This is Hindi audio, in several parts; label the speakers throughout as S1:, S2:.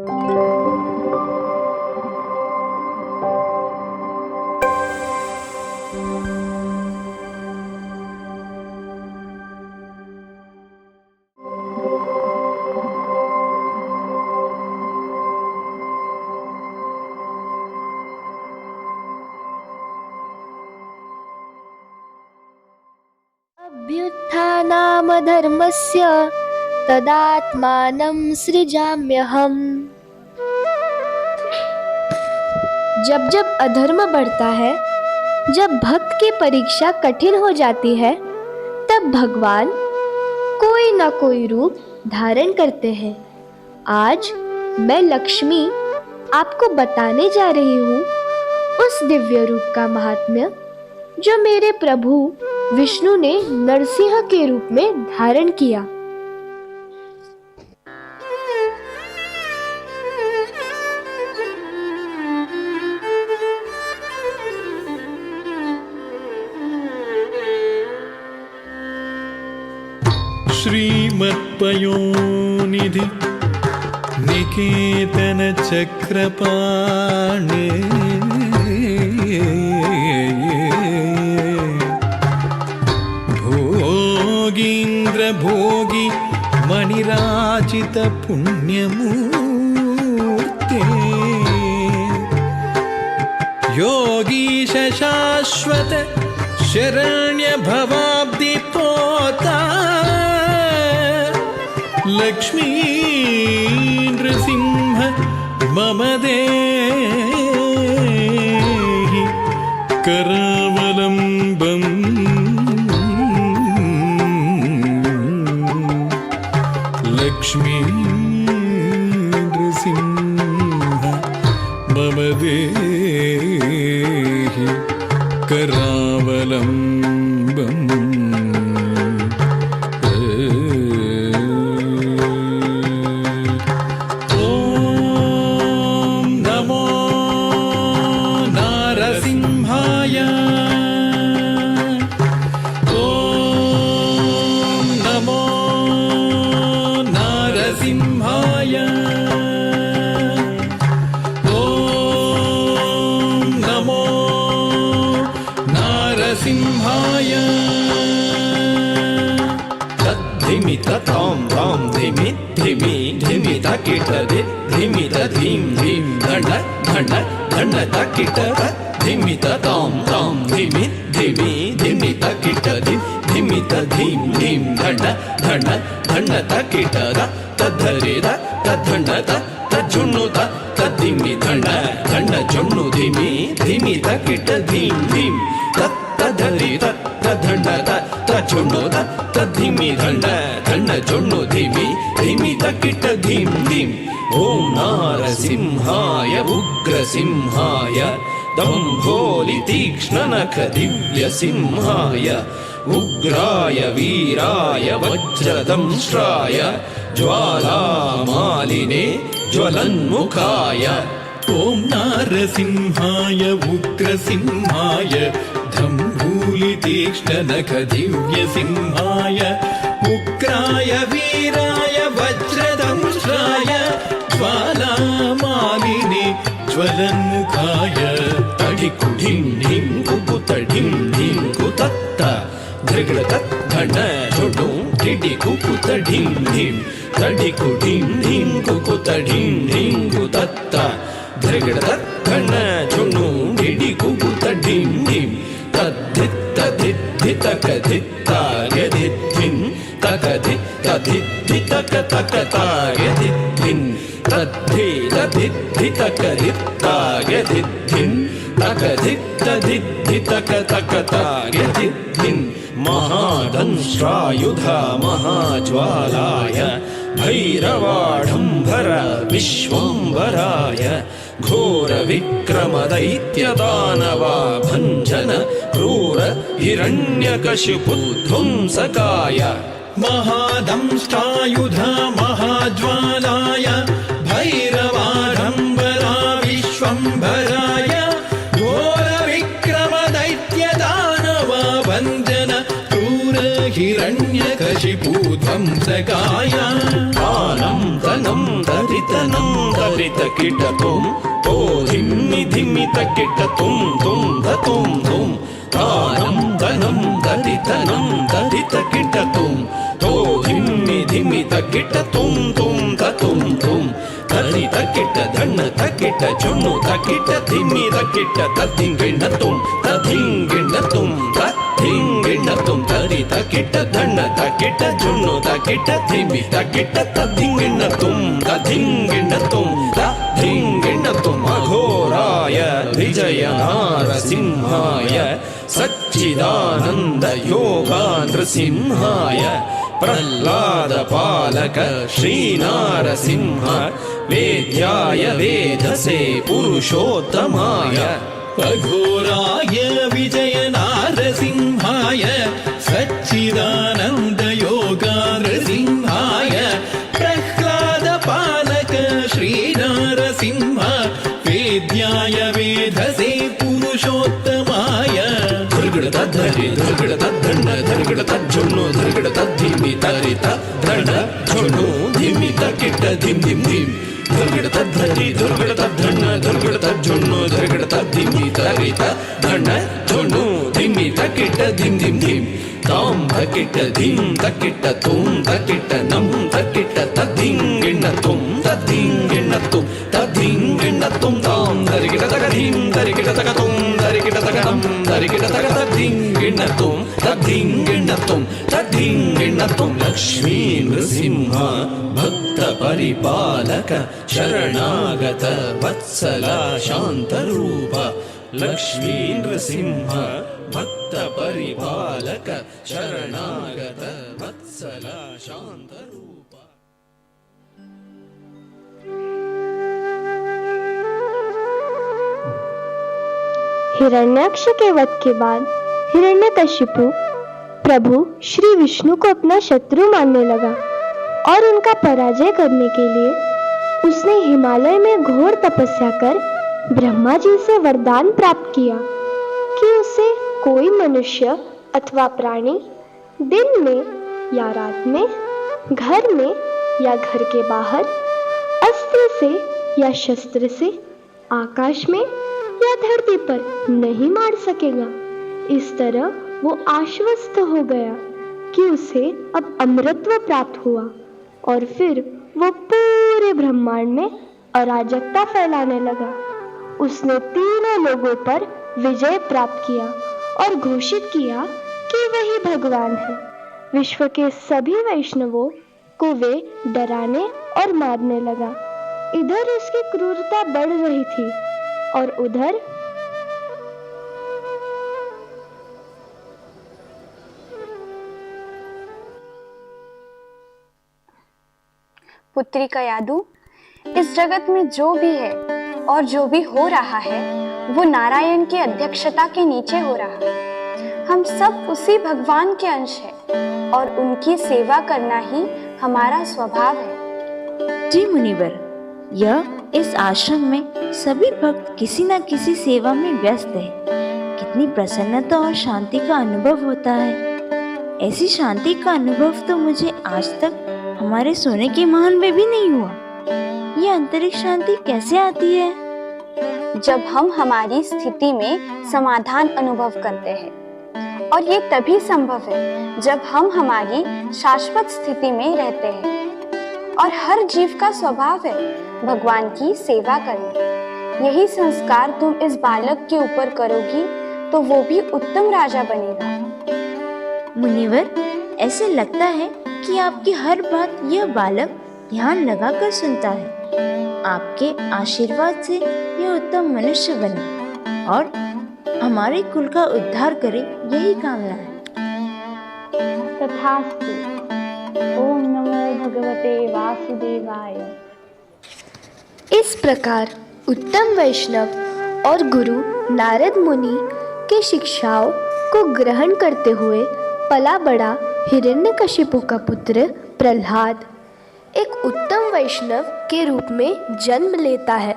S1: अभ्युत्थानामधर्मस्य तदात्मानं सृजाम्यहम्। जब जब अधर्म बढ़ता है, जब भक्त की परीक्षा कठिन हो जाती है, तब भगवान कोई ना कोई रूप धारण करते हैं। आज मैं लक्ष्मी आपको बताने जा रही हूँ उस दिव्य रूप का महात्म्य जो मेरे प्रभु विष्णु ने नरसिंह के रूप में धारण किया।
S2: श्रीमत्पयोनिधि निकेतन चक्रपाणे भोगीन्द्र भोगी मणिराजित पुण्यमूर्ते योगीश शाश्वत शरण्य भवाब्दि पोता लक्ष्मी नृसिंह मम देहि करावलम्बम्। लक्ष्मी नृसिंह मम देहि करावलम्बम्।
S3: तां तां धिमि धिमि धिमि तकिट धिमि धीं धीं धण्ड धण्ड धण्ड तकिट धिमि तां तां धिमि धिमि धिमि तकिट धिमि धीं धीं धण्ड धण्ड धण्ड तकिट तद्धरि तद्धण्ड तज्जुण्णु तद्धिमि धण्ड धण्ड जुण्णु धिमि धिमि तकिट धीं धीं तद्धरि तद्धण्ड तज्जुण्णु तद्धिमि धण्ड धण्ड जुण्णु धिमि धिमि तकिट धीं धीं। ॐ नारसिंहाय उग्रसिंहाय दम्भोलि तीक्ष्णनख दिव्यसिंहाय उग्राय वीराय वज्रदंष्ट्राय ज्वालामालिने ज्वलन्मुखाय।
S2: ॐ नारसिंहाय उग्रसिंहाय दम्भोलि तीक्ष्णनख दिव्यसिंहाय उग्राय वीराय वज्रदंष्ट्राय ज्वालामालिने ज्वलन्मुखाय। तडिकु ढिं ढिं कुकुत ढिं ढिं कुतत्त धृगृत धण्ड झुडु टिडि कुकुत ढिं ढिं तडिकु ढिं ढिं कुकुत ढिं ढिं कुतत्त धृगृत धण्ड झुडु टिडि कुकुत ढिं ढिं तद्धित्त धित्तितक धित्तार्यधित्थिं तकधित्तधित्तितक तकतार्यधित्थिं तद्धि तधित्तितक धित्तार्यधित्थिं तकधित्तधित्तितक तकतार्यधित्थिं। महादंष्ट्रायुध महाज्वालाय भैरवाढम्बर विश्वम्भराय घोर विक्रम दैत्य दानवा भञ्जन क्रूर हिरण्यकशिपुध्वंसकाय। महादंष्ट्रायुध महाज्वालाय भैरवाढम्बरा विश्वम्भराय घोर विक्रम दैत्य दानवा भञ्जन क्रूर हिरण्यकशिपुध्वंसकाय। आनं तनं दधि
S3: तदितनं तरितकिटतुं तो धिम्मि धिम्मि तकिटतुं तुं ततुं तुं तानं तनं तदितनं तरितकिटतुं तो धिम्मि धिम्मि तकिटतुं तुं ततुं तुं तरितकिट धन्न तकिट चुन्नु तकिट धिम्मि तकिट तद्धिङ्गिणतुं तद्धिङ्गिणतुं तद्धिङ्गिणतुं तरितकिट धन्न तकिट चुन्नु तकिट धिम्मि तकिट तद्धिङ्गिणतुं तद्धिङ्गिणतुं तद्धिङ्गिणतुं अघोराय विजयनारसिंहाय सच्चिदानन्द योगा नृसिंहाय प्रह्लादपालक श्रीनारसिंह वेद्याय वेधसे पुरुषोत्तमाय
S2: अघोराय विजयनारसिंहाय सच्चिदानन्द योगानृसिंहाय प्रह्लादपालक श्रीनारसिंह वेद्याय वेधसे पुरुषोत्तमाय
S3: धृगड़ तद्धरि धृगड़ तद्धण्ड धृगड़ तज्जुन्नु धृगड़ तद्धिमि तरित धण्ड झुन्नु धिमि तकिट धिम धिम धिम धृगड़ तद्धरि धृगड़ तद्धण्ड धृगड़ तज्जुन्नु धृगड़ तद्धिमि तरित धण्ड झुन्नु धिमि तकिट धिम धिम धिम तां तकिट धिं तकिट तुं तकिट नं तकिट तद्धिङ्गिणतुं तद्धिङ्गिणतुं तद्धिङ्गिणतुं तां धरिकिट तकधिं धरिकिट तकतुं धरिकिट तकनं धरिकिट तकतद्धिङ्गिणतुं तद्धिङ्गिणतुं तद्धिङ्गिणतुं लक्ष्मी नृसिंह भक्त परिपालक शरणागत वत्सला शान्तरूप लक्ष्मी नृसिंह भक्त परिपालक शरणागत वत्सला शान्तरूप।
S1: हिरण्याक्ष के वध के बाद हिरण्यकशिपु प्रभु श्री विष्णु को अपना शत्रु मानने लगा और उनका पराजय करने के लिए उसने हिमालय में घोर तपस्या कर ब्रह्मा जी से वरदान प्राप्त किया कि उसे कोई मनुष्य अथवा प्राणी दिन में या रात में, घर में या घर के बाहर, अस्त्र से या शस्त्र से, आकाश में या धरती पर नहीं मार सकेगा। इस तरह वो आश्वस्त हो गया कि उसे अब अमरत्व प्राप्त हुआ और फिर वो पूरे ब्रह्मांड में अराजकता फैलाने लगा। उसने तीनों लोगों पर विजय प्राप्त किया और घोषित किया कि वही भगवान है। विश्व के सभी वैष्णवों को वे डराने और मारने लगा। इधर उसकी क्रूरता बढ़ रही थी और उधर
S4: पुत्री का यादू, इस जगत में जो भी है और जो भी हो रहा है वो नारायण की अध्यक्षता के नीचे हो रहा है। हम सब उसी भगवान के अंश हैं और उनकी सेवा करना ही हमारा स्वभाव है।
S5: जी मुनिवर, यह इस आश्रम में सभी भक्त किसी न किसी सेवा में व्यस्त है। कितनी प्रसन्नता और शांति का अनुभव होता है। ऐसी शांति का अनुभव तो मुझे आज तक हमारे सोने के महल में भी नहीं हुआ। ये आंतरिक शांति कैसे आती है?
S4: जब हम हमारी स्थिति में समाधान अनुभव करते हैं, और ये तभी संभव है जब हम हमारी शाश्वत स्थिति में रहते हैं। और हर जीव का स्वभाव है भगवान की सेवा करना। यही संस्कार तुम इस बालक के ऊपर करोगी तो वो भी उत्तम राजा बनेगा।
S5: मुनिवर, ऐसे लगता है कि आपकी हर बात यह बालक ध्यान लगाकर सुनता है। आपके आशीर्वाद से यह उत्तम मनुष्य बने और हमारे कुल का उद्धार करे, यही कामना है।
S4: तथास्तु। ओम नमो भगवते वासुदेवाय।
S1: इस प्रकार उत्तम वैष्णव और गुरु नारद मुनि के शिक्षाओं को ग्रहण करते हुए पला बड़ा हिरण्यकशिपु का पुत्र प्रह्लाद एक उत्तम वैष्णव के रूप में जन्म लेता है।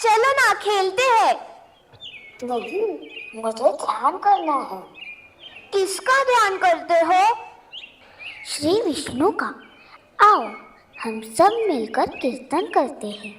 S1: चलो ना खेलते हैं।
S6: नहीं, मुझे ध्यान करना है।
S1: किसका ध्यान करते हो?
S6: श्री विष्णु का। आओ हम सब मिलकर कीर्तन करते हैं।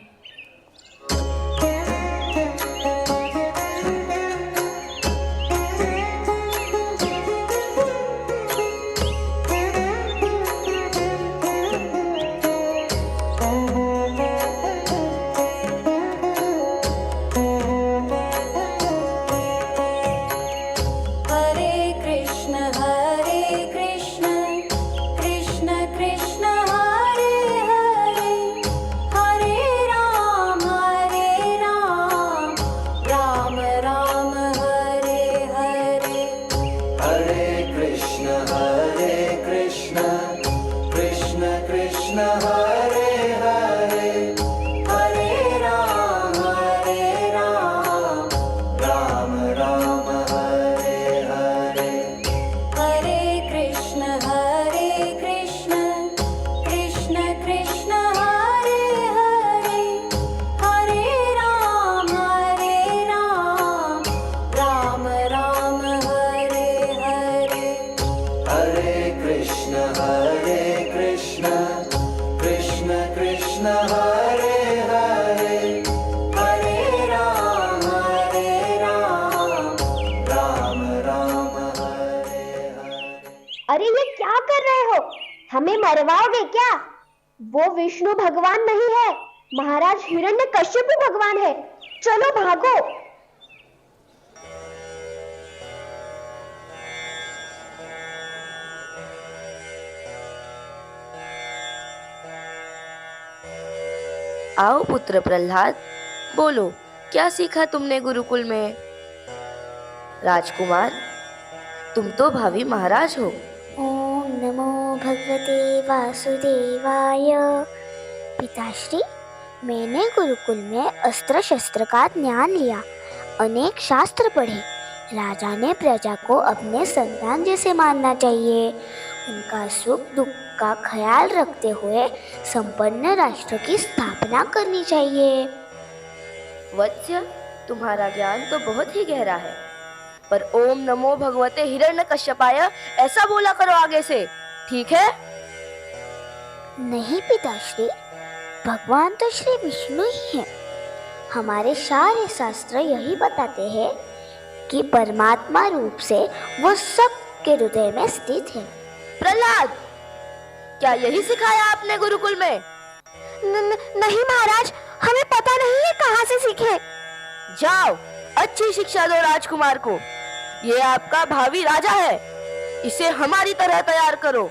S1: अरे ये क्या कर रहे हो? हमें मरवाओगे क्या? वो विष्णु भगवान नहीं है, महाराज हिरण्यकश्यप भगवान है। चलो भागो।
S5: आओ पुत्र प्रहलाद, बोलो क्या सीखा तुमने गुरुकुल में? राजकुमार, तुम तो भावी महाराज हो।
S6: ओम नमो भगवते वासुदेवाय। पिताश्री, मैंने गुरुकुल में अस्त्र शस्त्र का ज्ञान लिया, अनेक शास्त्र पढ़े। राजा ने प्रजा को अपने संतान जैसे मानना चाहिए, उनका सुख दुख का ख्याल रखते हुए संपन्न राष्ट्र की स्थापना करनी चाहिए।
S5: वत्स्य, तुम्हारा ज्ञान तो बहुत ही गहरा है, पर ओम नमो भगवते हिरण्यकश्यपाय ऐसा बोला करो आगे से, ठीक है?
S6: नहीं पिताश्री, भगवान तो श्री विष्णु ही है। हमारे सारे शास्त्र यही बताते हैं कि परमात्मा रूप से वो सबके हृदय में स्थित है।
S5: प्रहलाद, क्या यही सिखाया आपने गुरुकुल में?
S1: नहीं महाराज, हमें पता नहीं है कहाँ से सीखे।
S5: जाओ, अच्छी शिक्षा दो राजकुमार को। ये आपका भावी राजा है, इसे हमारी तरह तैयार करो।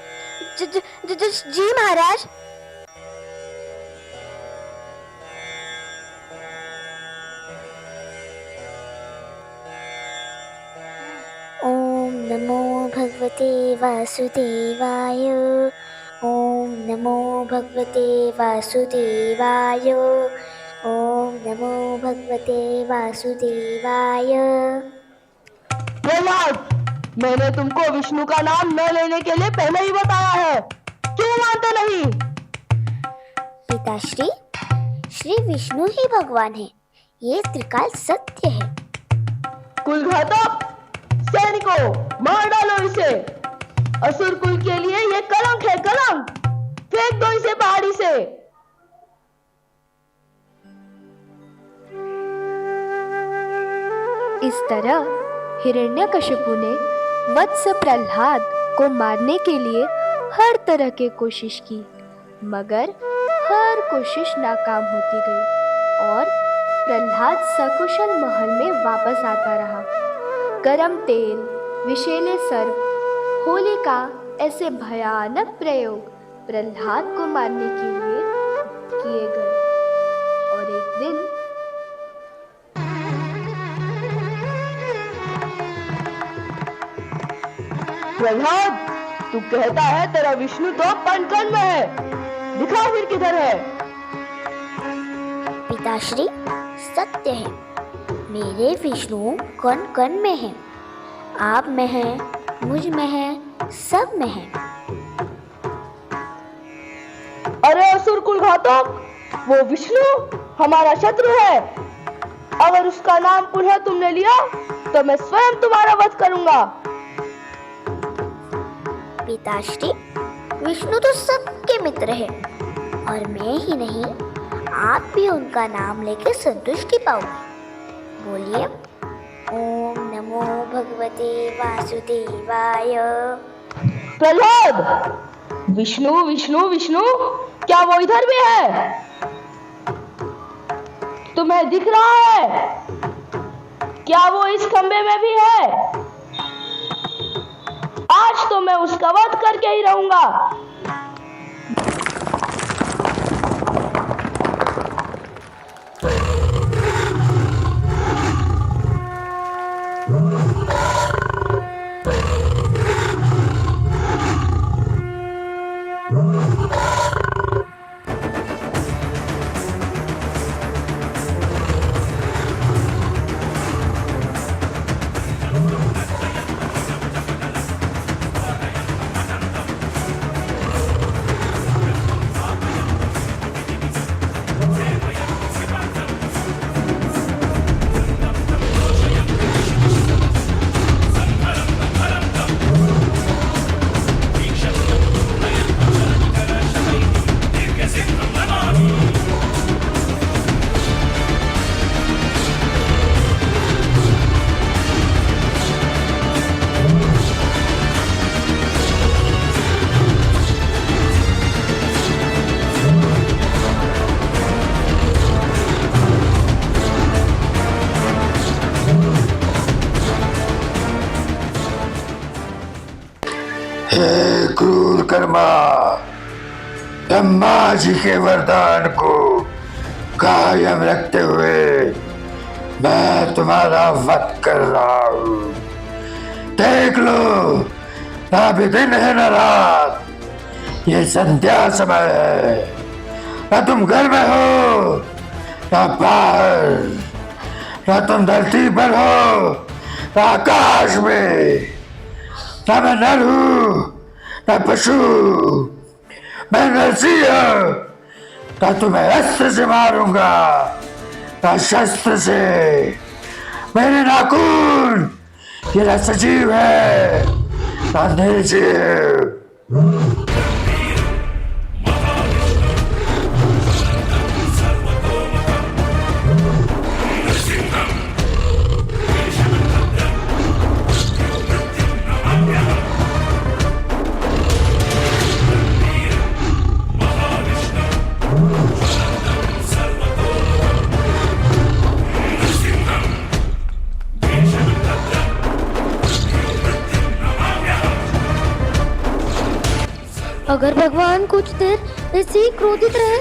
S1: जी महाराज।
S6: ओम नमो भगवते वासुदेवाय। ओम नमो भगवते वासुदेवाय। ओम नमो भगवते वासुदेवाय।
S7: प्रहलाद, मैंने तुमको विष्णु का नाम न लेने के लिए पहले ही बताया है, क्यों मानते नहीं?
S6: पिताश्री, श्री विष्णु ही भगवान है, ये त्रिकाल सत्य है।
S7: कुलघातक, सैनिकों, मार डालो इसे। असुर कुल के लिए ये कलंक है, कलंक। फेंक दो इसे पहाड़ी से।
S1: इस तरह हिरण्यकशिपु ने वत्स प्रहलाद को मारने के लिए हर तरह की कोशिश की, मगर हर कोशिश नाकाम होती गई और प्रहलाद सकुशल महल में वापस आता रहा। गरम तेल, विषैले सर्प, होलिका ऐसे भयानक प्रयोग प्रहलाद को मारने के लिए किए गए। और एक दिन
S7: प्रहलाद, तू कहता है तेरा विष्णु तो कण-कण में है, दिखा फिर किधर है?
S6: पिताश्री, सत्य है, मेरे विष्णु कण कण में है। आप में है, मुझ में है, सब में है।
S7: अरे असुर कुल घातक, वो विष्णु हमारा शत्रु है, अगर उसका नाम पुनः तुमने लिया तो मैं स्वयं तुम्हारा वध करूंगा।
S6: पिताश्री, विष्णु तो सबके मित्र है और मैं ही नहीं, आप भी उनका नाम लेकर संतुष्टि पाओगे। बोलिए, ओम नमो भगवते वासुदेवाय।
S7: प्रहलाद, विष्णु विष्णु विष्णु, क्या वो इधर भी है? तुम्हें दिख रहा है? क्या वो इस खंबे में भी है? आज तो मैं उसका वध करके ही रहूंगा।
S8: हे क्रूर कर्मा, ब्रह्मा जी के वरदान को कायम रखते हुए मैं तुम्हारा वध कर रहा हूँ। देख लो, ना भी दिन है न रात, ये संध्या समय है। न तुम घर में हो न बाहर, न तुम धरती पर हो न आकाश में। न मैं नर हूँ न पशु, मैं नरसिंह हूँ। न तुम्हें अस्त्र से मारूंगा न शस्त्र से। मेरे नाखून ये न सजीव है न निर्जीव।
S1: अगर भगवान कुछ देर ऐसे ही क्रोधित रहे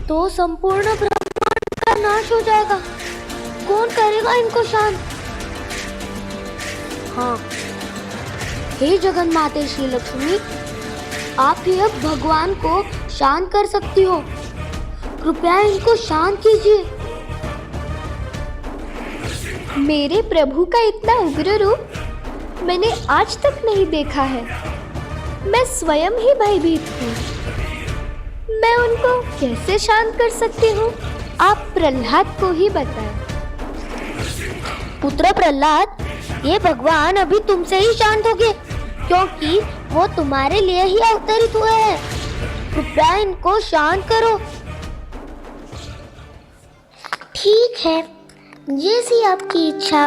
S1: तो संपूर्ण ब्रह्मांड का नाश हो जाएगा। कौन करेगा इनको शांत? हाँ, हे जगन माते श्री लक्ष्मी, आप ही अब भगवान को शांत कर सकती हो। कृपया इनको शांत कीजिए। मेरे प्रभु का इतना उग्र रूप मैंने आज तक नहीं देखा है। मैं स्वयं ही भयभीत हूँ। मैं उनको कैसे शांत कर सकती हूँ? आप प्रहलाद को ही बताएं। पुत्र प्रहलाद, ये भगवान अभी तुमसे ही शांत होंगे, क्योंकि वो तुम्हारे लिए ही अवतरित हुए हैं। कृपया इनको शांत करो।
S6: ठीक है, जैसी आपकी इच्छा।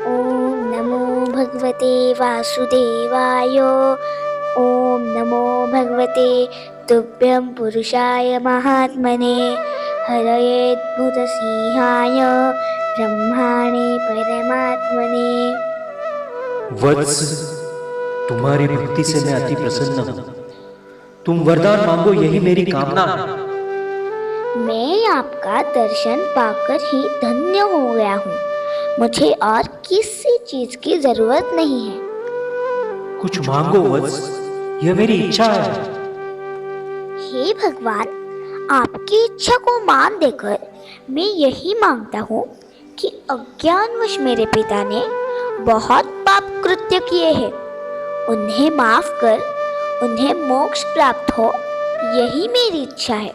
S6: ओम नमो भगवते वासुदेवाय। ओम नमो भगवते तुभ्यं पुरुषाय महात्मने हरये भूतसिंहाय ब्रह्माणे परमात्मने।
S9: वत्स, तुम्हारी भक्ति से मैं अति प्रसन्न हूँ। तुम वरदान मांगो, यही मेरी कामना है।
S6: मैं आपका दर्शन पाकर ही धन्य हो गया हूँ। मुझे और किसी चीज की जरूरत नहीं है।
S9: कुछ मांगो वत्स, यह मेरी इच्छा है।
S6: हे भगवान, आपकी इच्छा को मान देकर मैं यही मांगता हूँ कि अज्ञानवश मेरे पिता ने बहुत पाप कृत्य किए हैं, उन्हें माफ कर उन्हें मोक्ष प्राप्त हो, यही मेरी इच्छा है।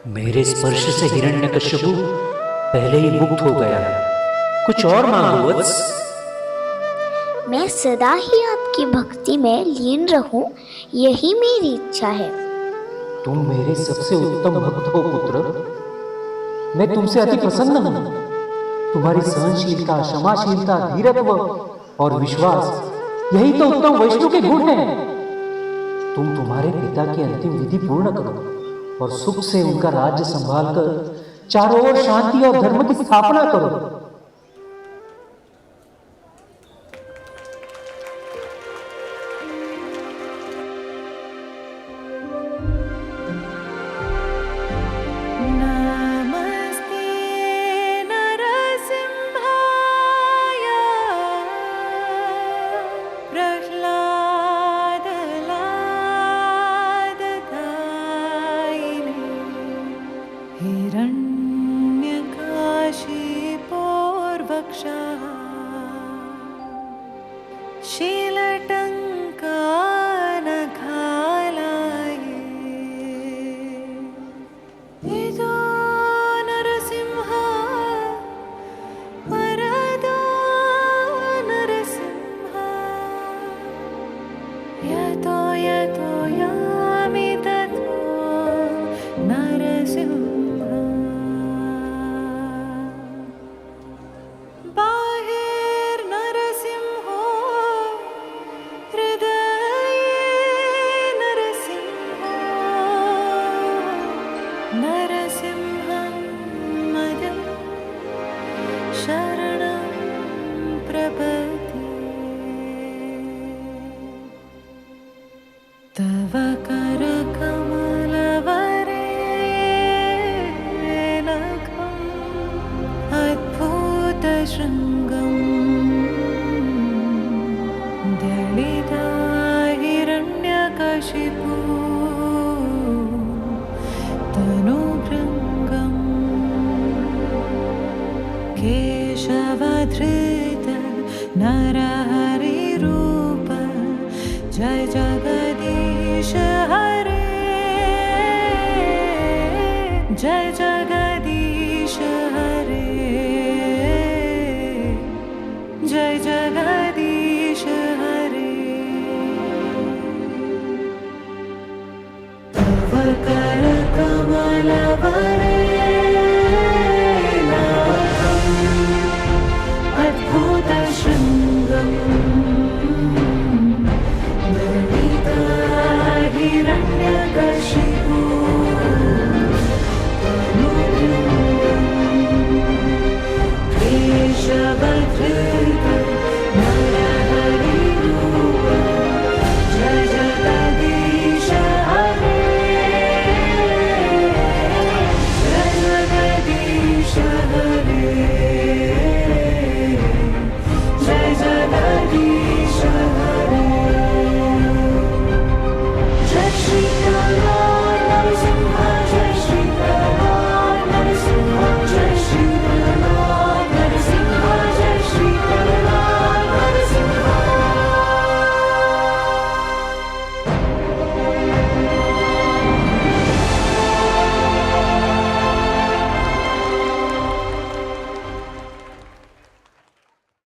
S9: मेरे स्पर्श से हिरण्यकश्यपु पहले ही मुक्त हो गया है, कुछ और मांगो वत्स।
S6: मैं सदा ही आपकी भक्ति में लीन रहूं, यही मेरी इच्छा है।
S9: तुम मेरे सबसे उत्तम भक्त हो पुत्र, मैं तुमसे अति प्रसन्न हूं। तुम्हारी सहनशीलता, क्षमाशीलता, धीरत्व और विश्वास, यही तो उत्तम वैष्णव के गुण हैं। तुम तुम्हारे पिता की अंतिम विधि पूर्ण करो और सुख से उनका राज्य संभालकर चारों ओर शांति और धर्म की स्थापना करो।
S10: केशवधृत नरहरिरूप जय जगदीश हरे, जय जगदीश हरे, जय जय